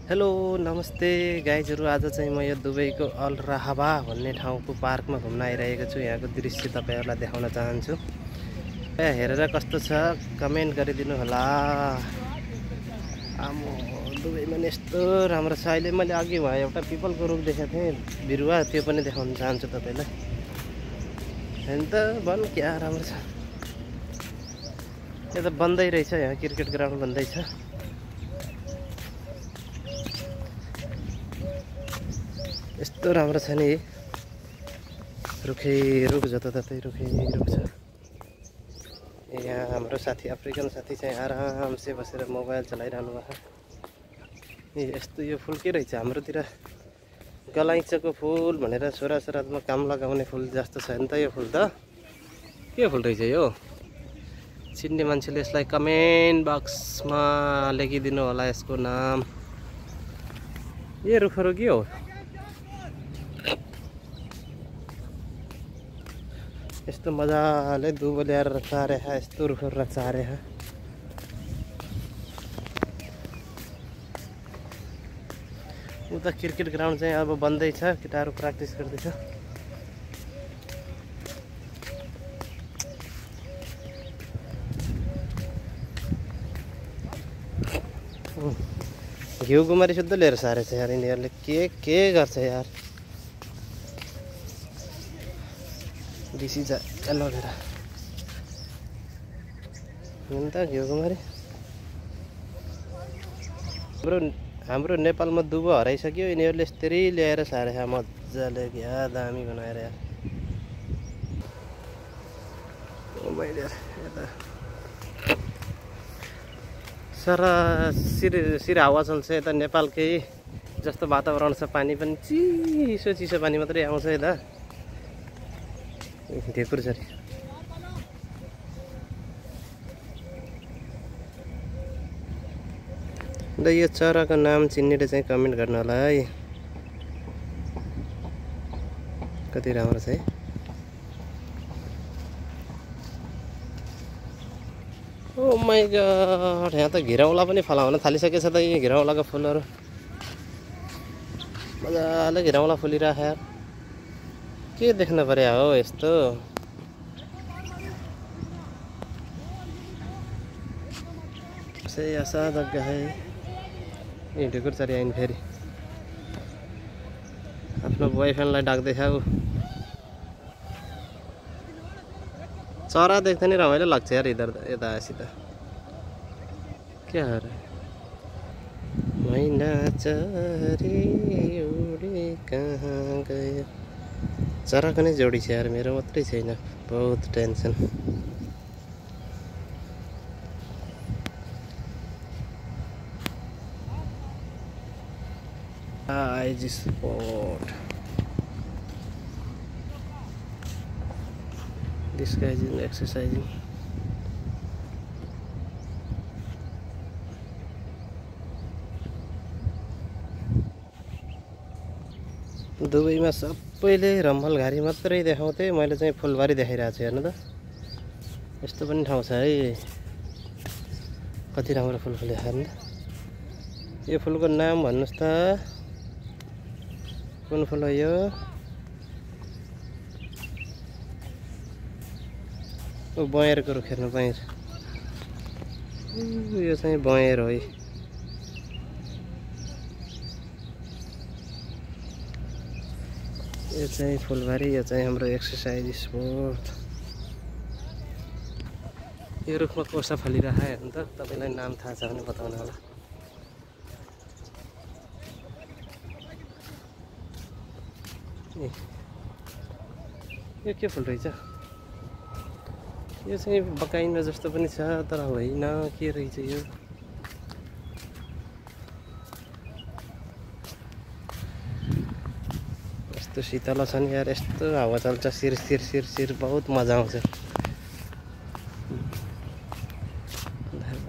Hello नमस्ते गाइजहरु। आज चाहिँ म यो दुबईको अल राहबा भन्ने ठाउँको पार्कमा घुम्न आइरहेको छु। यहाँको दृश्य तपाईहरुलाई देखाउन चाहन्छु। हेरेर कस्तो छ कमेन्ट गरिदिनु होला। आमो दुबईमा यस्तो राम्रो छ। अहिले मैले अघि भए एउटा पिपलको रुख देखेको थिएँ बिरुवा, त्यो पनि देखाउन चाहन्छु तपाईलाई। हैन त बन क्या राम्रो छ। यो त बन्दै रहेछ, यहाँ क्रिकेट ग्राउन्ड बन्दै छ। यस्तो राम्रो छ नि, रुखै रुख जताततै रुखै रुख छ। यहाँ हाम्रो साथी अफ्रिकन साथी चाहिँ आरामसे बसेर मोबाइल चलाइरहनु भएको। यस्तो यो फुल के रहेछ, हाम्रोतिर गलैँचाको फुल भनेर छोराछोरामा काम लगाउने फुल जस्तो छ नि त यो फुल। त के फुल रहेछ यो? चिन्ने मान्छेले यसलाई कमेन्ट बक्समा लेखिदिनु होला यसको नाम। यो रुखहरू के हो? यस्तो मजाले दुबो ल्याएर चारे, यस्तो रुखहरू चारे। उता क्रिकेट ग्राउन्ड चाहिँ अब बन्दैछ, केटाहरू प्र्याक्टिस गर्दैछ। घिउ गुमारी शुद्ध लिएर सारेछ यार यिनीहरूले। के गर्छ यार। डिसिज एलोभेरा त घिउ गुमारी। हाम्रो नेपालमा दुबो हराइसक्यो, यिनीहरूले यस्तरी ल्याएर सारे मजाले। क्या दामी बनाएर यार। मैले यता सारा सिर हावा चल्छ। यता नेपालकै जस्तो वातावरण छ, पानी पनि चिसो चिसो पानी मात्रै आउँछ यता। ढेकुर छरी र यो चराको नाम चिन्नेले चाहिँ कमेन्ट गर्नु होला है। कति राम्रो छ है। ओ माइ गॉड, यहाँ त घिरौँला पनि फलाउन थालिसकेछ त। यी घिरौँलाको फुलहरू मजाले घिरौँला फुलिरहेको यार। के देख्न पर्या हो यस्तो। सही असाध्य है। यी ढुकुर चरी आइन फेरि आफ्नो बोयफ्रेन्डलाई डाक्दैछ। ऊ चरा देख्दा नि रमाइलो लाग्छ यार इधर यता आएसित। क्या अरे मैना चरी उडी कहाँ गयो। चराको नै जोडी छ यार, मेरो मात्रै छैन। बहुत tension. IG spot. This guy is exercising. दुबईमा सबैले रम्भलघारी मात्रै देखाउँथे, मैले चाहिँ फुलबारी देखाइरहेको छु। हेर्नु त यस्तो पनि ठाउँ छ है। कति राम्रो फुल फुल्यो हेर्नु त। यो फुलको नाम भन्नुहोस् त, कुन फुल हो यो? ओ बयरको रुख हेर्नु, बयर। यो चाहिँ बयर हो। यो चाहिँ फुलबारी, यो चाहिँ हाम्रो एक्सर्साइज स्पोट। यो रुखमा कोसा फलिरहेको हेर्नु त। तपाईँलाई नाम थाहा छ भने बताउनु होला। यो के फुल रहेछ? यो चाहिँ बकाइनो जस्तो पनि छ तर होइन। के रहेछ यो? यस्तो शीतल छ नि यार। यस्तो हावा चल्छ, सिर सिर सिर सिर बहुत मजा आउँछ।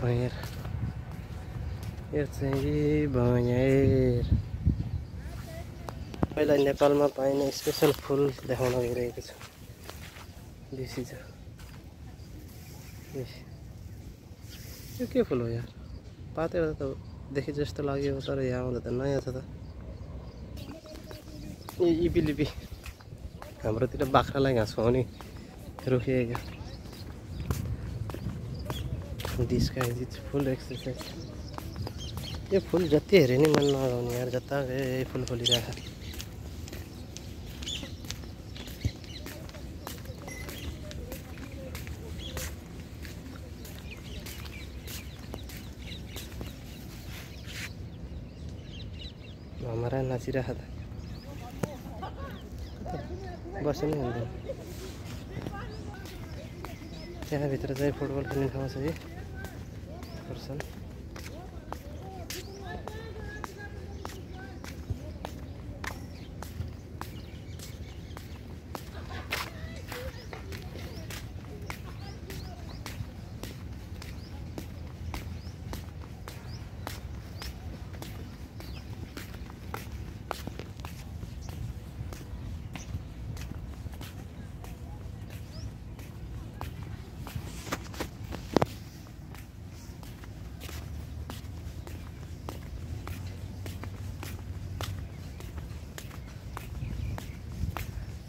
बयर, यो चाहिँ बयर। पहिला नेपालमा पाइने स्पेशल फुल देखाउन गइरहेको छु। डिसिज यो के फुल हो यार? पातेर त देखे जस्तो लाग्यो तर यहाँ आउँदा त नयाँ छ त। इपिलिपी हाम्रोतिर बाख्रालाई घाँस खुवाउने रोकिएको। This guys it's full exercise. यो फुल जति हेरे नि मन नलाउने यार, जता गयो यही फुल फुलिरहेको छ। हमारा नाचिरहेको त बस्नु नि हुँदैन। त्यहाँभित्र चाहिँ फुटबल खेल्ने ठाउँ छ कि पर्सन।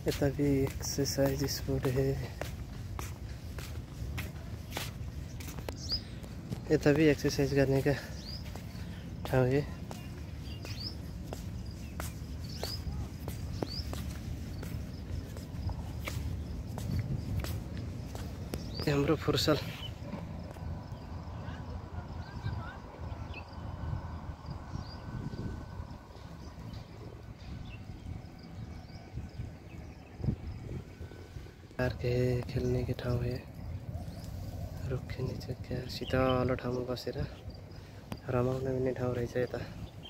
यता भी एक्सरसाइज स्पॉट है, यता भी एक्सरसाइज करने का ठाउँ है। हाम्रो फुर्सल पार्क है, खेल्ने के ठाउँ है। रुख के नीचे क्या शीतल ठाउँमा बसेर रमाउन मिल्ने ठाउँ रहेछ यता।